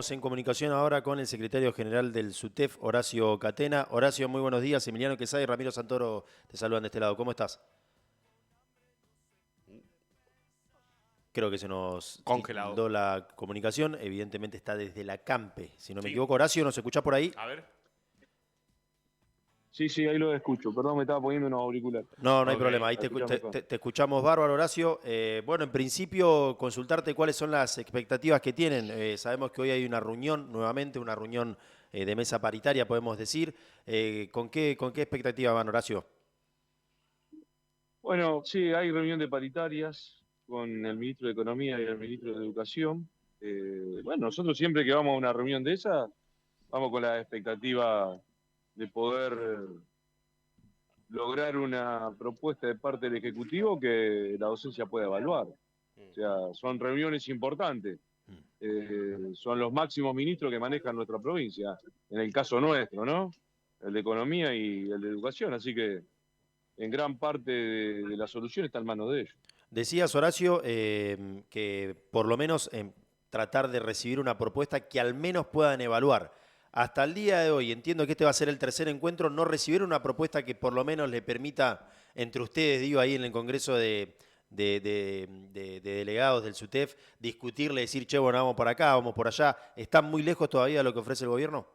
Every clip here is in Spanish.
En comunicación ahora con el secretario general del SUTEF, Horacio Catena. Horacio, muy buenos días. Emiliano Quesada y Ramiro Santoro te saludan de este lado. ¿Cómo estás? Creo que se nos Congelado. tildó la comunicación. Evidentemente está desde la Campe. Si no me Sí. equivoco, Horacio, ¿nos escuchás por ahí? A ver. Sí, sí, ahí lo escucho. Perdón, me estaba poniendo unos auriculares. No, no hay Ok. problema. Ahí Para escuchar mejor. te escuchamos bárbaro, Horacio. Bueno, en principio, consultarte cuáles son las expectativas que tienen. Sabemos que hoy hay una reunión, nuevamente, una reunión de mesa paritaria, podemos decir. Con qué expectativa van, Horacio? Bueno, sí, hay reunión de paritarias con el ministro de Economía y el ministro de Educación. Bueno, nosotros siempre que vamos a una reunión de esa, vamos con la expectativa de poder lograr una propuesta de parte del Ejecutivo que la docencia pueda evaluar. O sea, son reuniones importantes. Son los máximos ministros que manejan nuestra provincia, en el caso nuestro, ¿no? El de Economía y el de Educación, así que en gran parte de la solución está en manos de ellos. Decías, Horacio, que por lo menos tratar de recibir una propuesta que al menos puedan evaluar. Hasta el día de hoy, entiendo que este va a ser el tercer encuentro, no recibieron una propuesta que por lo menos le permita, entre ustedes, digo, ahí en el Congreso de Delegados del SUTEF, discutirle, decir, che, bueno, vamos por acá, vamos por allá. ¿Están muy lejos todavía de lo que ofrece el gobierno?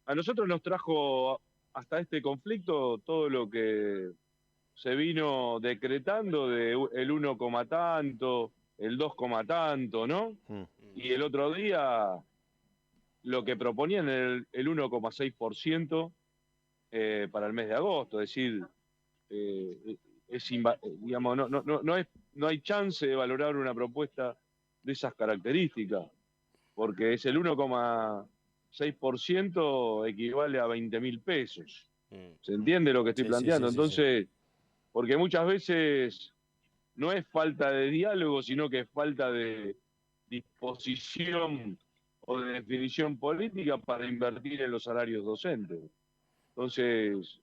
A nosotros nos trajo hasta este conflicto todo lo que se vino decretando de el 1 coma tanto, el 2 coma tanto, ¿no? Mm. Y el otro día lo que proponían el 1,6% para el mes de agosto, es decir, digamos, no hay chance de valorar una propuesta de esas características, porque es el 1,6% equivale a 20.000 pesos. ¿Se entiende lo que estoy Sí, sí, sí, planteando? sí, sí. Entonces, porque muchas veces no es falta de diálogo, sino que es falta de disposición o de definición política para invertir en los salarios docentes. Entonces,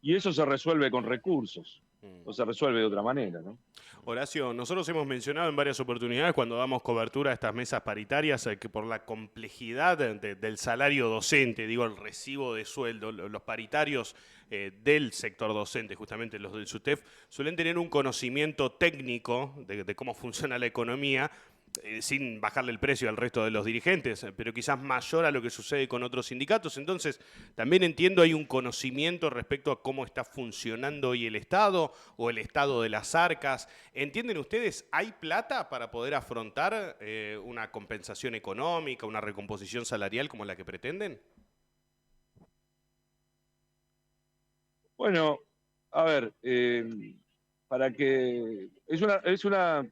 y eso se resuelve con recursos, no se resuelve de otra manera, ¿no? Horacio, nosotros hemos mencionado en varias oportunidades cuando damos cobertura a estas mesas paritarias que por la complejidad del salario docente, digo, el recibo de sueldo, los paritarios del sector docente, justamente los del SUTEF, suelen tener un conocimiento técnico de cómo funciona la economía, sin bajarle el precio al resto de los dirigentes, pero quizás mayor a lo que sucede con otros sindicatos. Entonces, también entiendo hay un conocimiento respecto a cómo está funcionando hoy el Estado o el estado de las arcas. ¿Entienden ustedes, hay plata para poder afrontar una compensación económica, una recomposición salarial como la que pretenden? Bueno, a ver, para que es una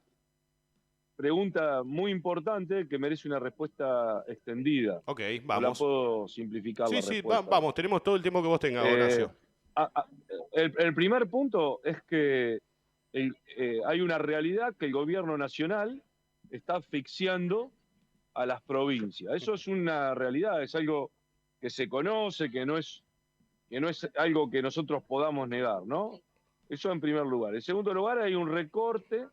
pregunta muy importante que merece una respuesta extendida. Ok, No la vamos. puedo simplificar la Sí, sí, respuesta. vamos, tenemos todo el tiempo que vos tengas, Eh, Horacio. a- a- el primer punto es que hay una realidad que el gobierno nacional está asfixiando a las provincias. Eso es una realidad, es algo que se conoce, que no es algo que nosotros podamos negar, ¿no? Eso en primer lugar. En segundo lugar, hay un recorte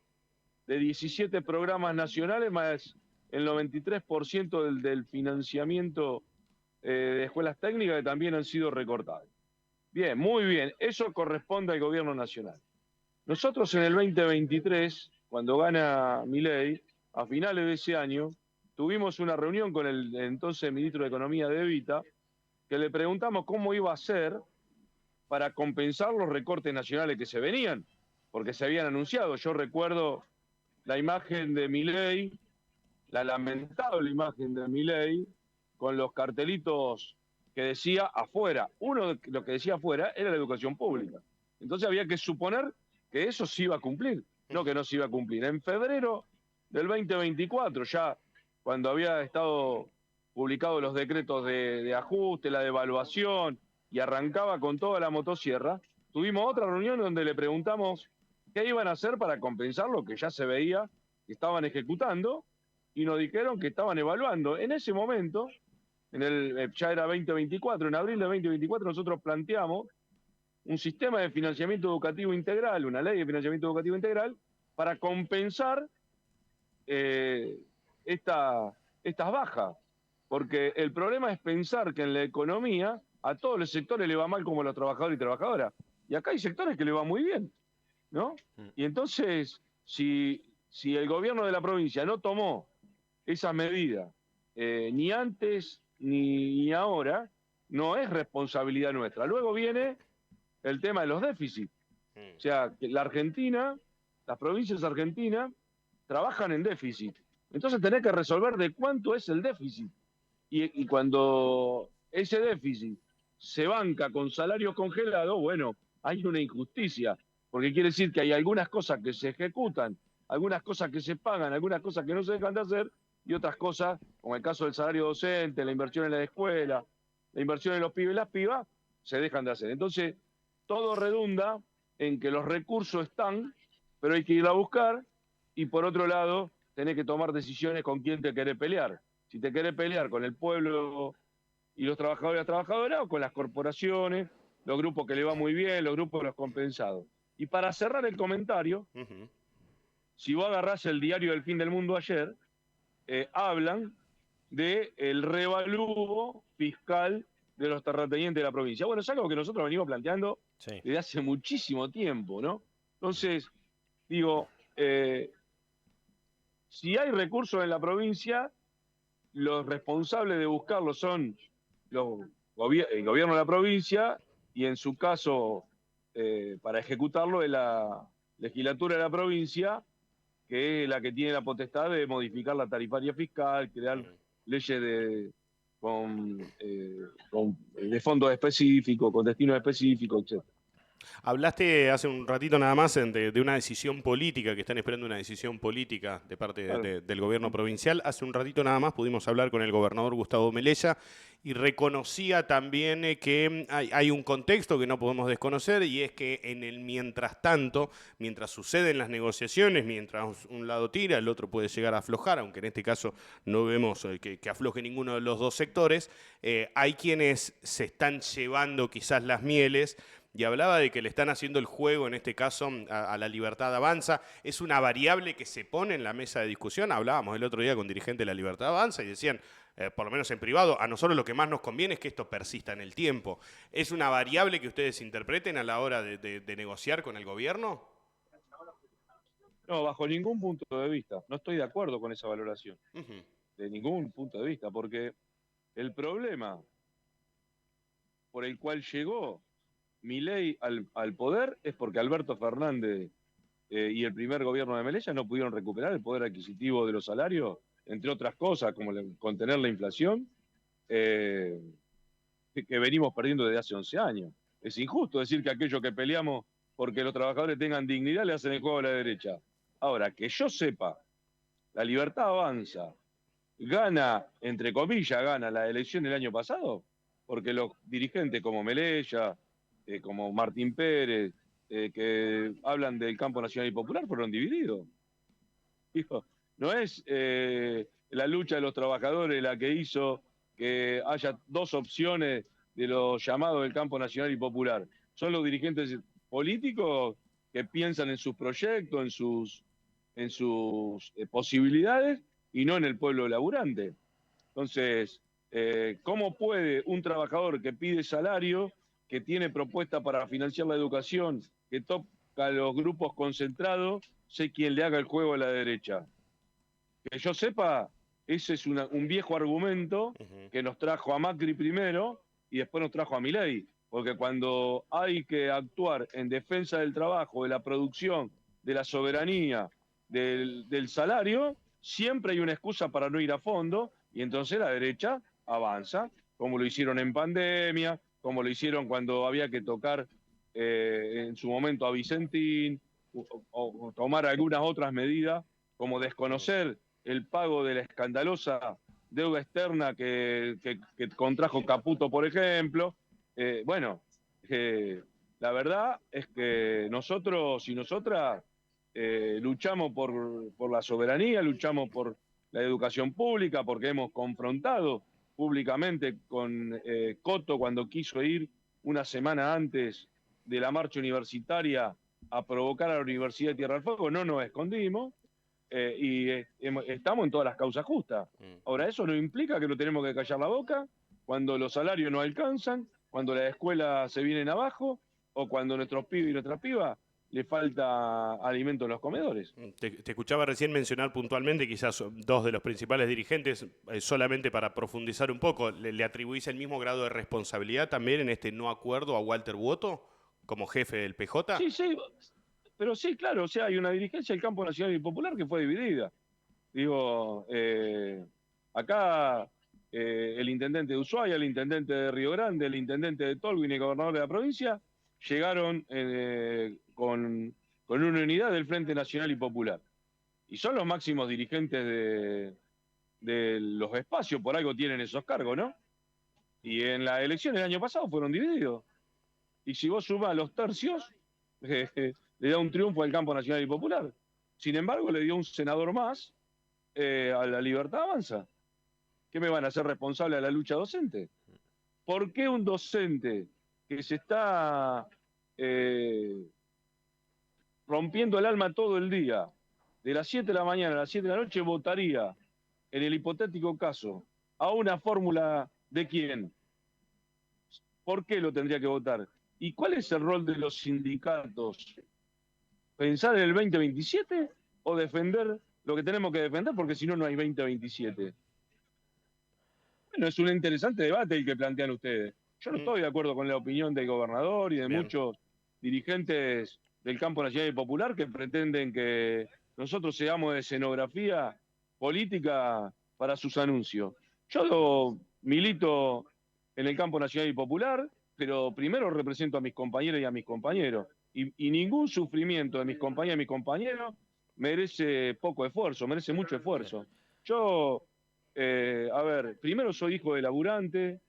de 17 programas nacionales, más el 93% del financiamiento de escuelas técnicas que también han sido recortados. Bien, muy bien, eso corresponde al gobierno nacional. Nosotros en el 2023, cuando gana Milei, a finales de ese año, tuvimos una reunión con el entonces ministro de Economía de Evita, que le preguntamos cómo iba a ser para compensar los recortes nacionales que se venían, porque se habían anunciado. Yo recuerdo la imagen de Milei, la lamentable imagen de Milei, con los cartelitos que decía afuera. Uno de lo que decía afuera era la educación pública. Entonces había que suponer que eso se iba a cumplir, no que no se iba a cumplir. En febrero del 2024, ya cuando había estado publicados los decretos de ajuste, la devaluación, y arrancaba con toda la motosierra, tuvimos otra reunión donde le preguntamos qué iban a hacer para compensar lo que ya se veía que estaban ejecutando, y nos dijeron que estaban evaluando. En ese momento, ya era 2024, en abril de 2024 nosotros planteamos un sistema de financiamiento educativo integral, una ley de financiamiento educativo integral, para compensar eh, estas bajas. Porque el problema es pensar que en la economía a todos los sectores le va mal como a los trabajadores y trabajadoras. Y acá hay sectores que le va muy bien, ¿no? Y entonces, si el gobierno de la provincia no tomó esa medida, ni antes ni ahora, no es responsabilidad nuestra. Luego viene el tema de los déficits. O sea, que la Argentina, las provincias argentinas, trabajan en déficit. Entonces tenés que resolver de cuánto es el déficit. Y cuando ese déficit se banca con salarios congelados, bueno, hay una injusticia, porque quiere decir que hay algunas cosas que se ejecutan, algunas cosas que se pagan, algunas cosas que no se dejan de hacer, y otras cosas, como el caso del salario docente, la inversión en la escuela, la inversión en los pibes y las pibas, se dejan de hacer. Entonces, todo redunda en que los recursos están, pero hay que ir a buscar, y por otro lado, tenés que tomar decisiones con quién te querés pelear. Si te querés pelear con el pueblo y los trabajadores y las trabajadoras, o con las corporaciones, los grupos que le va muy bien, los grupos de los compensados. Y para cerrar el comentario, si vos agarrás el diario del Fin del Mundo ayer, hablan del revalúo fiscal de los terratenientes de la provincia. Bueno, es algo que nosotros venimos planteando desde hace muchísimo tiempo, ¿no? Entonces, digo, si hay recursos en la provincia, los responsables de buscarlos son el gobierno de la provincia y en su caso, para ejecutarlo, es la legislatura de la provincia, que es la que tiene la potestad de modificar la tarifaria fiscal, crear leyes de fondos específicos, con destinos específicos, etc. Hablaste hace un ratito nada más de una decisión política, que están esperando una decisión política de parte Claro. del gobierno provincial. Hace un ratito nada más pudimos hablar con el gobernador Gustavo Melella y reconocía también que hay un contexto que no podemos desconocer, y es que en el mientras tanto, mientras suceden las negociaciones, mientras un lado tira, el otro puede llegar a aflojar, aunque en este caso no vemos que afloje ninguno de los dos sectores, hay quienes se están llevando quizás las mieles. Y hablaba de que le están haciendo el juego, en este caso, a la Libertad Avanza. Es una variable que se pone en la mesa de discusión. Hablábamos el otro día con dirigentes de la Libertad Avanza y decían, por lo menos en privado, a nosotros lo que más nos conviene es que esto persista en el tiempo. ¿Es una variable que ustedes interpreten a la hora de negociar con el gobierno? No, bajo ningún punto de vista. No estoy de acuerdo con esa valoración. De ningún punto de vista, porque el problema por el cual llegó Milei al poder es porque Alberto Fernández y el primer gobierno de Melella no pudieron recuperar el poder adquisitivo de los salarios, entre otras cosas, como contener la inflación, que venimos perdiendo desde hace 11 años. Es injusto decir que aquellos que peleamos porque los trabajadores tengan dignidad le hacen el juego a la derecha. Ahora, que yo sepa, la Libertad Avanza gana, entre comillas, gana la elección del año pasado, porque los dirigentes como Melella, como Martín Pérez, que hablan del campo nacional y popular, fueron divididos. Digo, no es la lucha de los trabajadores la que hizo que haya dos opciones de los llamados del campo nacional y popular. Son los dirigentes políticos que piensan en sus proyectos, en sus posibilidades y no en el pueblo laburante. Entonces, ¿cómo puede un trabajador que pide salario, que tiene propuesta para financiar la educación, que toca a los grupos concentrados, ser quien le haga el juego a la derecha? Que yo sepa, ese es un viejo argumento que nos trajo a Macri primero y después nos trajo a Milei. Porque cuando hay que actuar en defensa del trabajo, de la producción, de la soberanía, del salario, siempre hay una excusa para no ir a fondo y entonces la derecha avanza, como lo hicieron en pandemia, como lo hicieron cuando había que tocar en su momento a Vicentín, o tomar algunas otras medidas, como desconocer el pago de la escandalosa deuda externa que contrajo Caputo, por ejemplo. Bueno, la verdad es que nosotros y nosotras luchamos por la soberanía, luchamos por la educación pública, porque hemos confrontado públicamente con Coto cuando quiso ir una semana antes de la marcha universitaria a provocar a la Universidad de Tierra del Fuego, no nos escondimos. estamos en todas las causas justas. Mm. Ahora, eso no implica que no tenemos que callar la boca cuando los salarios no alcanzan, cuando las escuelas se vienen abajo o cuando a nuestros pibes y nuestras pibas le falta alimento en los comedores. Te escuchaba recién mencionar puntualmente, quizás dos de los principales dirigentes, solamente para profundizar un poco, ¿le atribuís el mismo grado de responsabilidad también en este no acuerdo a Walter Boto como jefe del PJ? Sí, sí, pero sí, claro, o sea, hay una dirigencia del campo nacional y popular que fue dividida. Digo, acá el intendente de Ushuaia, el intendente de Río Grande, el intendente de Tolwyn y el gobernador de la provincia llegaron con una unidad del Frente Nacional y Popular. Y son los máximos dirigentes de los espacios, por algo tienen esos cargos, ¿no? Y en la elección del año pasado fueron divididos. Y si vos sumás los tercios, le da un triunfo al campo nacional y popular. Sin embargo, le dio un senador más a la Libertad Avanza. ¿Qué me van a hacer responsable a la lucha docente? ¿Por qué un docente que se está rompiendo el alma todo el día, de las 7 de la mañana a las 7 de la noche, votaría, en el hipotético caso, a una fórmula de quién? ¿Por qué lo tendría que votar? ¿Y cuál es el rol de los sindicatos? ¿Pensar en el 2027 o defender lo que tenemos que defender? Porque si no, no hay 2027. Bueno, es un interesante debate el que plantean ustedes. Yo no estoy de acuerdo con la opinión del gobernador y de Bien. muchos dirigentes del campo nacional y popular que pretenden que nosotros seamos de escenografía política para sus anuncios. Yo milito en el campo nacional y popular, pero primero represento a mis compañeros y a mis compañeros. Y ningún sufrimiento de mis compañeras y mis compañeros merece poco esfuerzo, merece mucho esfuerzo. Yo, a ver, primero soy hijo de laburante,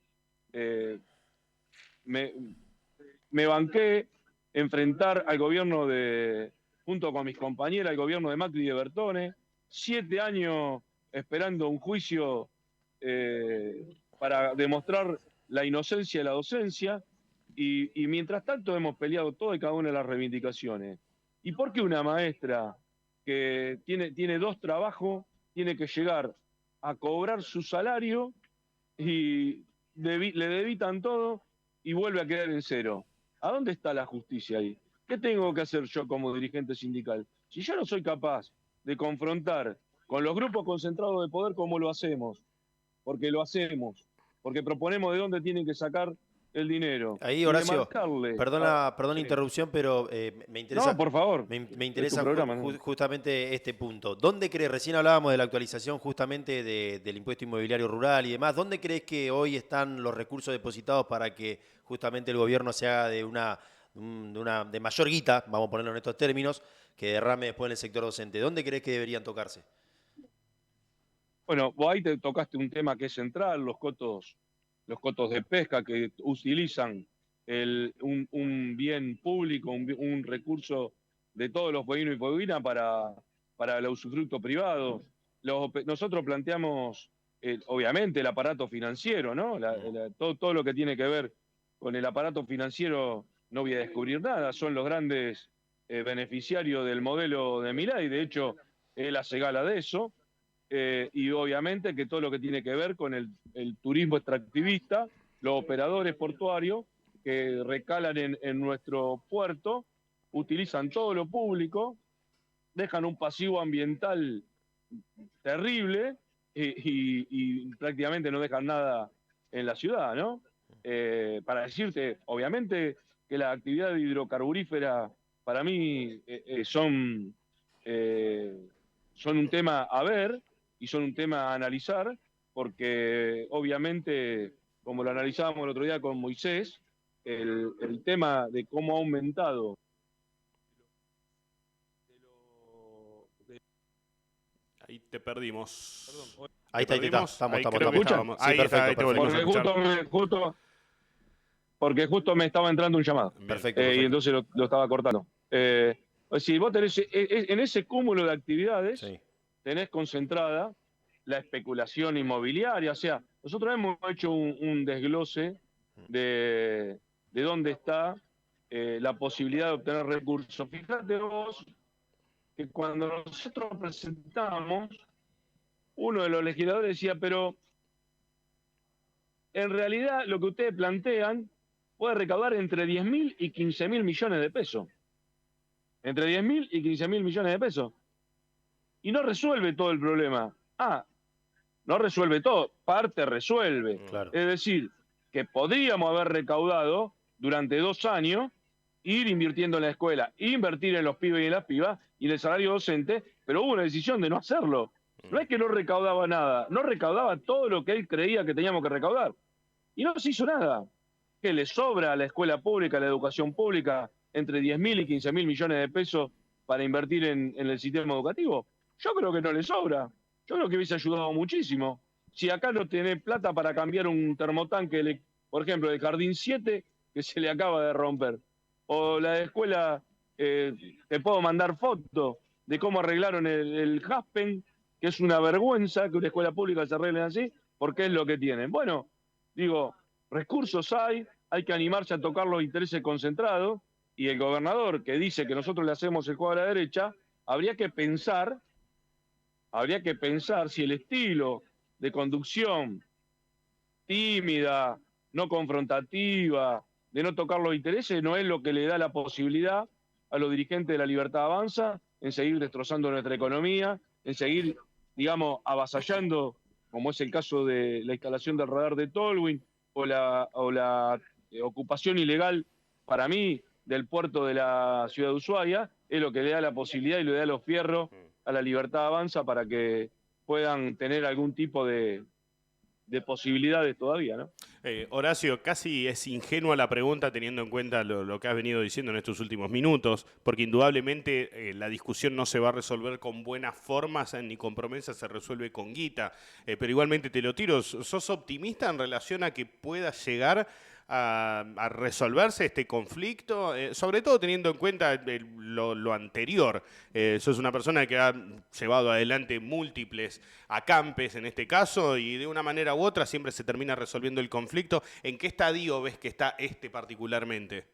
me banqué enfrentar al gobierno junto con mis compañeras, al gobierno de Macri y de Bertone, 7 años esperando un juicio para demostrar la inocencia de la docencia, y mientras tanto hemos peleado todas y cada una de las reivindicaciones. ¿Y por qué una maestra que tiene 2 trabajos tiene que llegar a cobrar su salario y le debitan todo y vuelve a quedar en cero? ¿A dónde está la justicia ahí? ¿Qué tengo que hacer yo como dirigente sindical? Si yo no soy capaz de confrontar con los grupos concentrados de poder como lo hacemos, porque lo hacemos, porque proponemos de dónde tienen que sacar el dinero. Ahí, Y de Horacio, marcarle. perdona la Sí. interrupción, pero me No, interesa, por favor. me Es tu interesa programa, ¿no? justamente este punto. ¿Dónde crees, recién hablábamos de la actualización justamente del impuesto inmobiliario rural y demás, ¿dónde crees que hoy están los recursos depositados para que justamente el gobierno se haga de mayor guita, vamos a ponerlo en estos términos, que derrame después en el sector docente? ¿Dónde crees que deberían tocarse? Bueno, vos ahí te tocaste un tema que es central, los cotos de pesca que utilizan un bien público, un recurso de todos los pueblinos y pueblinas para el usufructo privado. Nosotros planteamos, obviamente, el aparato financiero, ¿no? Todo lo que tiene que ver con el aparato financiero, no voy a descubrir nada, son los grandes beneficiarios del modelo de Milei. De hecho, él hace gala de eso. Y obviamente que todo lo que tiene que ver con el turismo extractivista, los operadores portuarios que recalan en nuestro puerto, utilizan todo lo público, dejan un pasivo ambiental terrible y prácticamente no dejan nada en la ciudad, ¿no? Para decirte, obviamente que la actividad hidrocarburífera para mí son un tema a ver y son un tema a analizar, porque obviamente, como lo analizábamos el otro día con Moisés, el tema de cómo ha aumentado Ahí te perdimos. Ahí está, ahí te está. Estamos, Ahí estamos, creo que estamos. estábamos. Sí, Ahí, perfecto, ahí te volvimos a porque escuchar. justo me estaba entrando un llamado. Bien. Perfecto, Y perfecto. entonces lo estaba cortando. Si vos tenés en ese cúmulo de actividades, Sí. tenés concentrada la especulación inmobiliaria. O sea, nosotros hemos hecho un desglose de dónde está la posibilidad de obtener recursos. Fíjate vos que cuando nosotros presentamos, uno de los legisladores decía, pero en realidad lo que ustedes plantean puede recaudar entre 10.000 y 15.000 millones de pesos. Entre 10.000 y 15.000 millones de pesos. Y no resuelve todo el problema. No resuelve todo, parte resuelve. Claro. Es decir, que podríamos haber recaudado durante 2 años, ir invirtiendo en la escuela, invertir en los pibes y en las pibas y en el salario docente, pero hubo una decisión de no hacerlo. No es que no recaudaba nada, no recaudaba todo lo que él creía que teníamos que recaudar. Y no se hizo nada. ¿Que le sobra a la escuela pública, a la educación pública, entre 10.000 y 15.000 millones de pesos para invertir en el sistema educativo? Yo creo que no le sobra. Yo creo que hubiese ayudado muchísimo. Si acá no tenés plata para cambiar un termotanque, por ejemplo, del Jardín 7, que se le acaba de romper, o la escuela, te puedo mandar fotos de cómo arreglaron el Jaspen, que es una vergüenza que una escuela pública se arregle así, porque es lo que tienen. Bueno, digo, recursos hay que animarse a tocar los intereses concentrados, y el gobernador que dice que nosotros le hacemos el juego a la derecha, habría que pensar si el estilo de conducción tímida, no confrontativa, de no tocar los intereses, no es lo que le da la posibilidad a los dirigentes de la Libertad Avanza en seguir destrozando nuestra economía, en seguir, digamos, avasallando, como es el caso de la instalación del radar de Tolwyn, o la ocupación ilegal, para mí, del puerto de la ciudad de Ushuaia, es lo que le da la posibilidad y le da los fierros a la Libertad Avanza para que puedan tener algún tipo de posibilidades todavía, ¿no? Horacio, casi es ingenua la pregunta teniendo en cuenta lo que has venido diciendo en estos últimos minutos, porque indudablemente la discusión no se va a resolver con buenas formas ni con promesas, se resuelve con guita, pero igualmente te lo tiro. ¿Sos optimista en relación a que pueda llegar a resolverse este conflicto, sobre todo teniendo en cuenta lo anterior? Sos una persona que ha llevado adelante múltiples acampes en este caso y de una manera u otra siempre se termina resolviendo el conflicto. ¿En qué estadio ves que está este particularmente?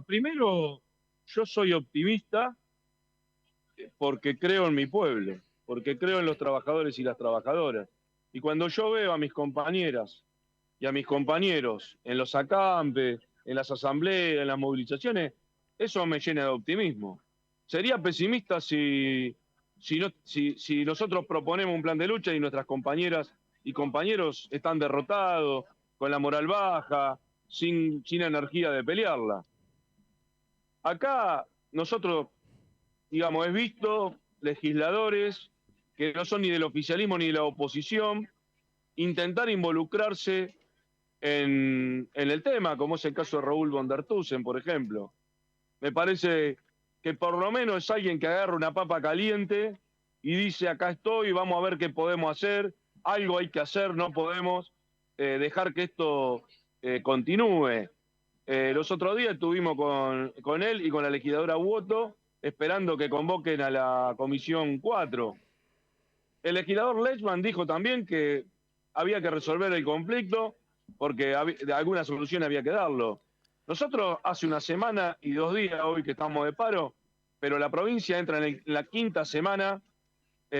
Primero, yo soy optimista porque creo en mi pueblo, porque creo en los trabajadores y las trabajadoras. Y cuando yo veo a mis compañeras y a mis compañeros en los acampes, en las asambleas, en las movilizaciones, eso me llena de optimismo. Sería pesimista si nosotros proponemos un plan de lucha y nuestras compañeras y compañeros están derrotados, con la moral baja, sin energía de pelearla. Acá nosotros, digamos, he visto legisladores que no son ni del oficialismo ni de la oposición intentar involucrarse en el tema, como es el caso de Raúl von der Tussen, por ejemplo. Me parece que por lo menos es alguien que agarra una papa caliente y dice, acá estoy, vamos a ver qué podemos hacer, algo hay que hacer, no podemos dejar que esto continúe. Los otros días estuvimos con él y con la legisladora Uoto esperando que convoquen a la Comisión 4. El legislador Lechman dijo también que había que resolver el conflicto porque de alguna solución había que darlo. Nosotros hace una semana y 2 días, hoy que estamos de paro, pero la provincia entra en la 5ª semana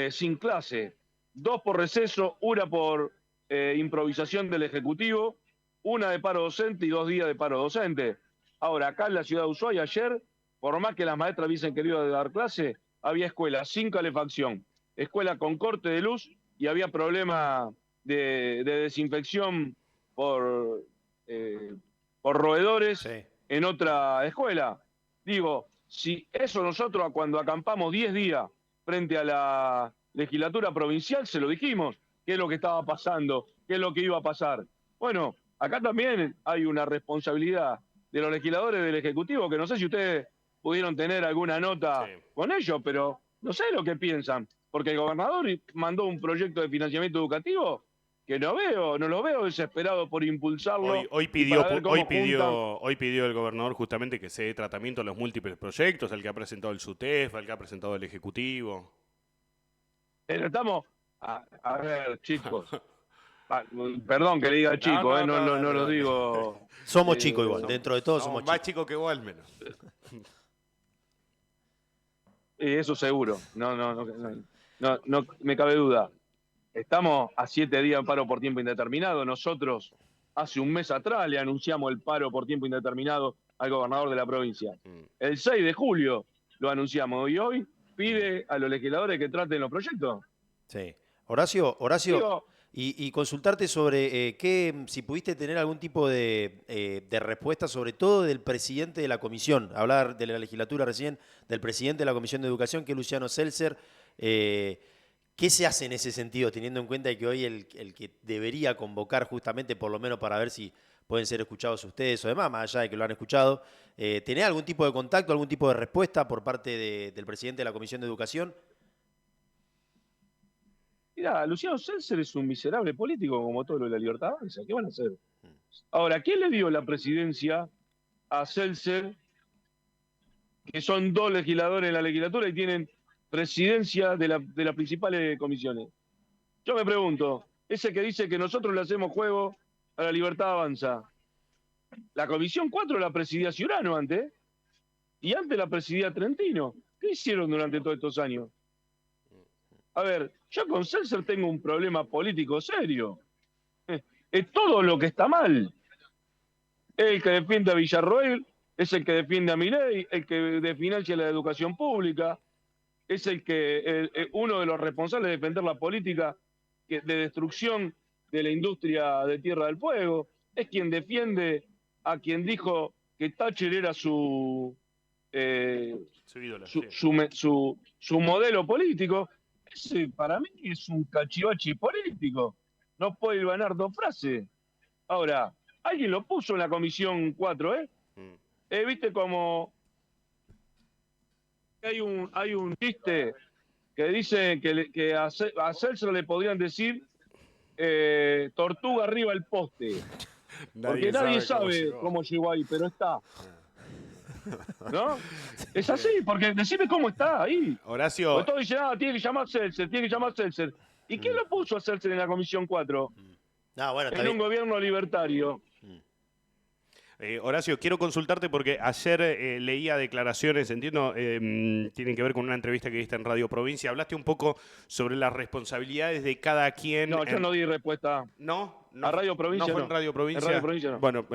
sin clase. 2 por receso, 1 por improvisación del Ejecutivo, 1 de paro docente y 2 días de paro docente. Ahora, acá en la ciudad de Ushuaia ayer, por más que las maestras hubiesen querido dar clase, había escuelas sin calefacción, escuela con corte de luz y había problema de desinfección por roedores en otra escuela. Digo, si eso nosotros cuando acampamos 10 días frente a la legislatura provincial se lo dijimos, qué es lo que estaba pasando, qué es lo que iba a pasar. Bueno, acá también hay una responsabilidad de los legisladores del Ejecutivo, que no sé si ustedes pudieron tener alguna nota con ellos, pero no sé lo que piensan, porque el gobernador mandó un proyecto de financiamiento educativo que no lo veo desesperado por impulsarlo. Hoy pidió el gobernador justamente que se dé tratamiento a los múltiples proyectos, al que ha presentado el SUTEF, al que ha presentado el Ejecutivo. Pero estamos, a ver, chicos, perdón que le diga chico, no lo digo. Somos chicos igual, dentro de todo somos chicos. Más chicos que vos al menos. Eso seguro, no me cabe duda. Estamos a 7 días de paro por tiempo indeterminado. Nosotros hace un mes atrás le anunciamos el paro por tiempo indeterminado al gobernador de la provincia. El 6 de julio lo anunciamos y hoy pide a los legisladores que traten los proyectos. Sí. Horacio, Digo, y consultarte sobre si pudiste tener algún tipo de respuesta, sobre todo del presidente de la comisión, hablar de la legislatura recién, del presidente de la Comisión de Educación, que es Luciano Seltzer. ¿Qué se hace en ese sentido, teniendo en cuenta que hoy el que debería convocar justamente, por lo menos para ver si pueden ser escuchados ustedes o demás, más allá de que lo han escuchado, ¿tenés algún tipo de contacto, algún tipo de respuesta por parte del presidente de la Comisión de Educación? mirá, Luciano Seltzer es un miserable político como todo lo de la Libertad Avanza. ¿Qué van a hacer? Ahora, ¿quién le dio la presidencia a Seltzer, que son 2 legisladores en la legislatura y tienen presidencia de las principales comisiones? Yo me pregunto, ese que dice que nosotros le hacemos juego a la Libertad Avanza, la Comisión 4 la presidía Ciurano antes, y antes la presidía Trentino. ¿Qué hicieron durante todos estos años? A ver, yo con Seltzer tengo un problema político serio. Es todo lo que está mal. Es el que defiende a Villarroel, es el que defiende a Milei, el que desfinancia la educación pública, es uno de los responsables de defender la política de destrucción de la industria de Tierra del Fuego, es quien defiende a quien dijo que Thatcher era su ídolo, su modelo político. Ese para mí es un cachivachi político. No puede ganar 2 frases. Ahora, alguien lo puso en la Comisión 4, ¿eh? ¿Viste como hay un chiste que dice que a Seltzer le podrían decir tortuga arriba el poste? Porque nadie sabe cómo llegó ahí, pero está. ¿No? Es así, porque decime cómo está ahí. Horacio. Porque todos dicen, tiene que llamar Seltzer. ¿Y quién lo puso a Seltzer en la Comisión 4? No, bueno, en un gobierno libertario. Horacio, quiero consultarte porque ayer leía declaraciones, entiendo, tienen que ver con una entrevista que diste en Radio Provincia. Hablaste un poco sobre las responsabilidades de cada quien. No, yo no di respuesta. ¿No? ¿A Radio Provincia? ¿No fue en Radio Provincia? En Radio Provincia no. Bueno,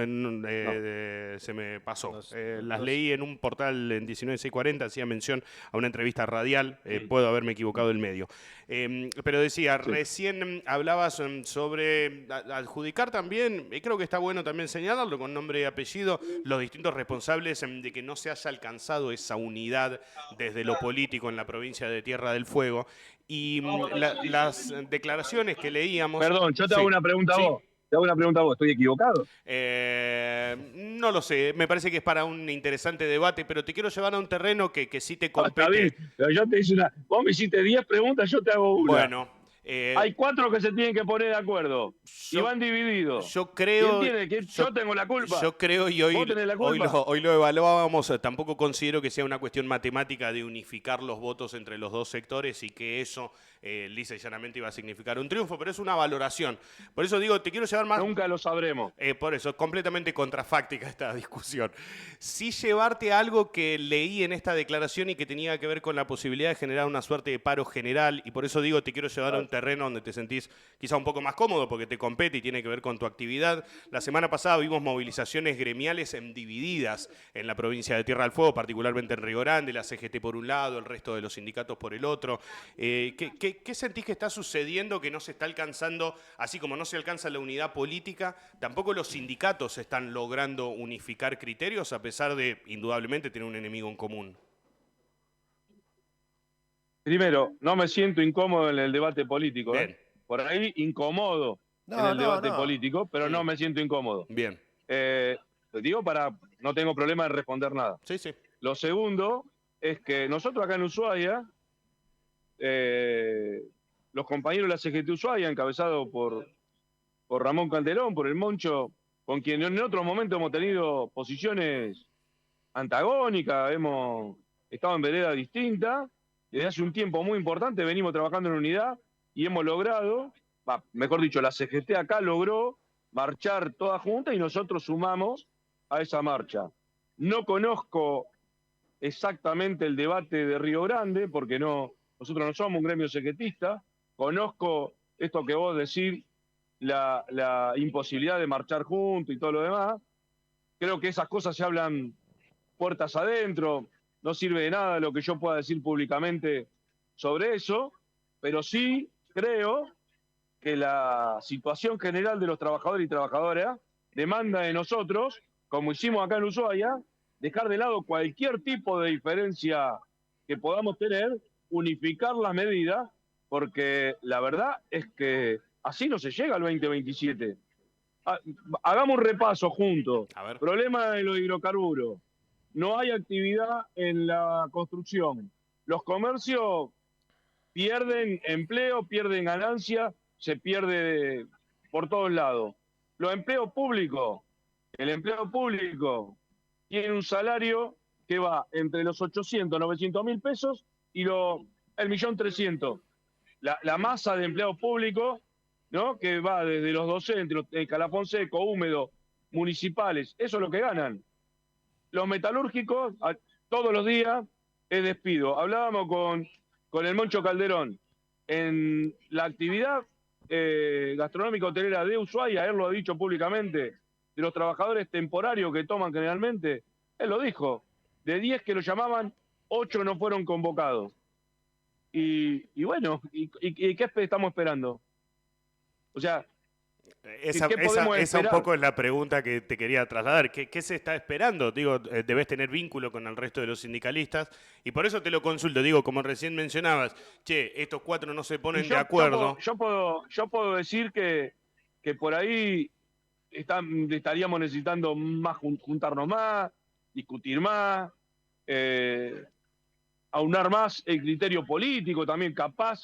se me pasó. Las leí en un portal en 19640, hacía mención a una entrevista radial, puedo haberme equivocado el medio. Pero decía, recién hablabas sobre adjudicar también, y creo que está bueno también señalarlo con nombre y apellido, los distintos responsables de que no se haya alcanzado esa unidad desde lo político en la provincia de Tierra del Fuego. Y las declaraciones que leíamos... Perdón, yo te hago una pregunta a vos. Te hago una pregunta a vos, ¿estoy equivocado? No lo sé, me parece que es para un interesante debate, pero te quiero llevar a un terreno que sí te compete. Está bien, pero yo te hice vos me hiciste 10 preguntas, yo te hago una. Bueno. Hay 4 que se tienen que poner de acuerdo y van divididos. Yo creo... ¿Quién tiene? Yo tengo la culpa. Yo creo, y hoy lo evaluábamos, tampoco considero que sea una cuestión matemática de unificar los votos entre los dos sectores y que eso lisa y llanamente iba a significar un triunfo, pero es una valoración. Por eso digo, te quiero llevar más... Nunca lo sabremos. Por eso, es completamente contrafáctica esta discusión. Sí llevarte a algo que leí en esta declaración y que tenía que ver con la posibilidad de generar una suerte de paro general, y por eso digo, te quiero llevar a un terreno donde te sentís quizá un poco más cómodo porque te compete y tiene que ver con tu actividad. La semana pasada vimos movilizaciones gremiales divididas en la provincia de Tierra del Fuego, particularmente en Río Grande, la CGT por un lado, el resto de los sindicatos por el otro. ¿Qué sentís que está sucediendo que no se está alcanzando, así como no se alcanza la unidad política, tampoco los sindicatos están logrando unificar criterios a pesar de, indudablemente, tener un enemigo en común? Primero, no me siento incómodo en el debate político. Por ahí, incómodo en el debate político, pero no me siento incómodo. Bien. Te digo no tengo problema en responder nada. Sí, sí. Lo segundo es que nosotros acá en Ushuaia, los compañeros de la CGT Ushuaia, encabezados por Ramón Calderón, por el Moncho, con quien en otro momento hemos tenido posiciones antagónicas, hemos estado en vereda distinta. Desde hace un tiempo muy importante venimos trabajando en unidad y hemos logrado, mejor dicho, la CGT acá logró marchar toda junta y nosotros sumamos a esa marcha. No conozco exactamente el debate de Río Grande, porque nosotros no somos un gremio sequetista. Conozco esto que vos decís, la imposibilidad de marchar juntos y todo lo demás. Creo que esas cosas se hablan puertas adentro, no sirve de nada lo que yo pueda decir públicamente sobre eso, pero sí creo que la situación general de los trabajadores y trabajadoras demanda de nosotros, como hicimos acá en Ushuaia, dejar de lado cualquier tipo de diferencia que podamos tener, unificar las medidas, porque la verdad es que así no se llega al 2027. Hagamos un repaso juntos. A ver. Problema de los hidrocarburos. No hay actividad en la construcción. Los comercios pierden empleo, pierden ganancia, se pierde por todos lados. Los empleos públicos, el empleo público tiene un salario que va entre los 800, 900 mil pesos y el 1.300.000. La masa de empleados públicos, ¿no? Que va desde los docentes, el calafón seco, húmedo, municipales, eso es lo que ganan. Los metalúrgicos, todos los días es despido. Hablábamos con el Moncho Calderón. En la actividad gastronómica hotelera de Ushuaia, él lo ha dicho públicamente, de los trabajadores temporarios que toman generalmente, él lo dijo, de 10 que lo llamaban, 8 no fueron convocados. Y bueno, ¿y qué estamos esperando? O sea, Esa, ¿qué podemos esa un esperar? poco es la pregunta que te quería trasladar. ¿Qué se está esperando? Digo, debes tener vínculo con el resto de los sindicalistas y por eso te lo consulto. Digo, como recién mencionabas, che, estos 4 no se ponen de acuerdo. Yo puedo decir que por ahí estaríamos necesitando más juntarnos más, discutir más, aunar más el criterio político también, capaz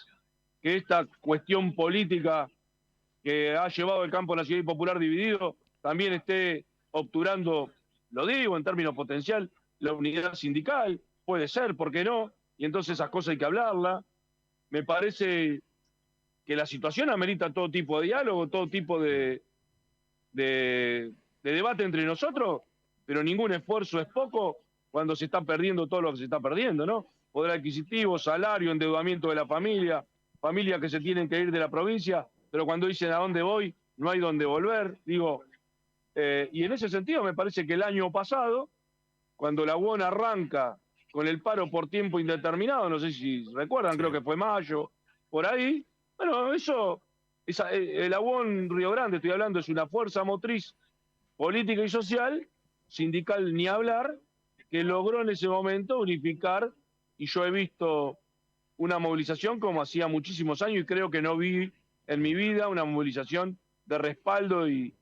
que esta cuestión política que ha llevado el campo nacional y popular dividido también esté obturando, lo digo en términos potencial, la unidad sindical. Puede ser, ¿por qué no? Y entonces esas cosas hay que hablarlas. Me parece que la situación amerita todo tipo de diálogo, todo tipo de debate entre nosotros, pero ningún esfuerzo es poco cuando se está perdiendo todo lo que se está perdiendo, ¿no? Poder adquisitivo, salario, endeudamiento de la familia, familias que se tienen que ir de la provincia, pero cuando dicen a dónde voy, no hay dónde volver. Digo, y en ese sentido me parece que el año pasado, cuando la UON arranca con el paro por tiempo indeterminado, no sé si recuerdan, Sí. creo que fue mayo, por ahí, bueno, la UON Río Grande, estoy hablando, es una fuerza motriz política y social, sindical ni hablar, que logró en ese momento unificar, y yo he visto una movilización como hacía muchísimos años y creo que no vi en mi vida una movilización de respaldo y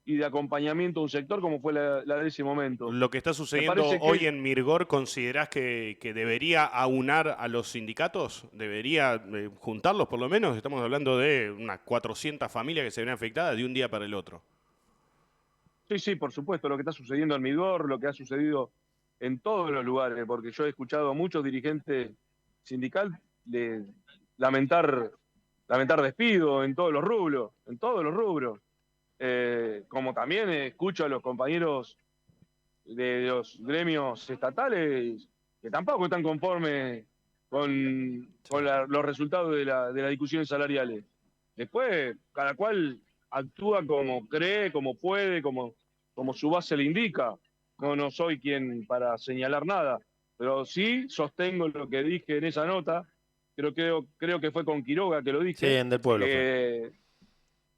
de acompañamiento a un sector como fue la de ese momento. Lo que está Me sucediendo parece hoy que en Mirgor, ¿considerás que debería aunar a los sindicatos? ¿Debería juntarlos por lo menos? Estamos hablando de unas 400 familias que se ven afectadas de un día para el otro. sí, por supuesto, lo que está sucediendo en Midor, lo que ha sucedido en todos los lugares, porque yo he escuchado a muchos dirigentes sindicales lamentar, lamentar despido en todos los rubros, en todos los rubros. Como también escucho a los compañeros de los gremios estatales que tampoco están conformes con los resultados de las discusiones salariales. Después, cada cual actúa como cree, como puede, como su base le indica. No soy quien para señalar nada, pero sí sostengo lo que dije en esa nota. Creo que fue con Quiroga que lo Sí, dije, en Del Pueblo fue.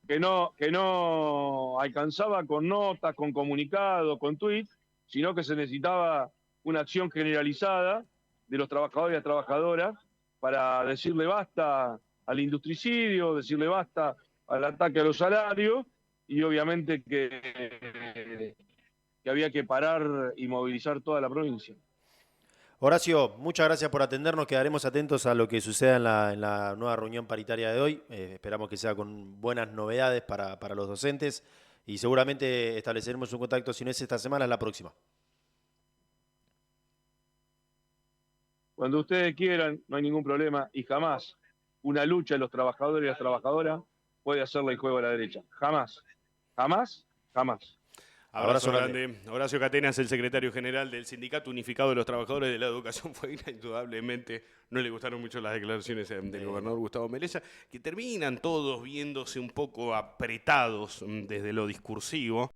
que no alcanzaba con notas, con comunicados, con tweets, sino que se necesitaba una acción generalizada de los trabajadores y las trabajadoras para decirle basta al industricidio, decirle basta al ataque a los salarios y obviamente que había que parar y movilizar toda la provincia. Horacio, muchas gracias por atendernos. Quedaremos atentos a lo que suceda en la nueva reunión paritaria de hoy. Esperamos que sea con buenas novedades para los docentes y seguramente estableceremos un contacto, si no es esta semana, la próxima. Cuando ustedes quieran, no hay ningún problema y jamás una lucha de los trabajadores y las trabajadoras puede hacerle el juego a la derecha. Jamás, jamás, jamás. Abrazo grande. Horacio Catenas, el secretario general del Sindicato Unificado de los Trabajadores de la Educación Fueguina. Indudablemente no le gustaron mucho las declaraciones del gobernador Gustavo Melella, que terminan todos viéndose un poco apretados desde lo discursivo.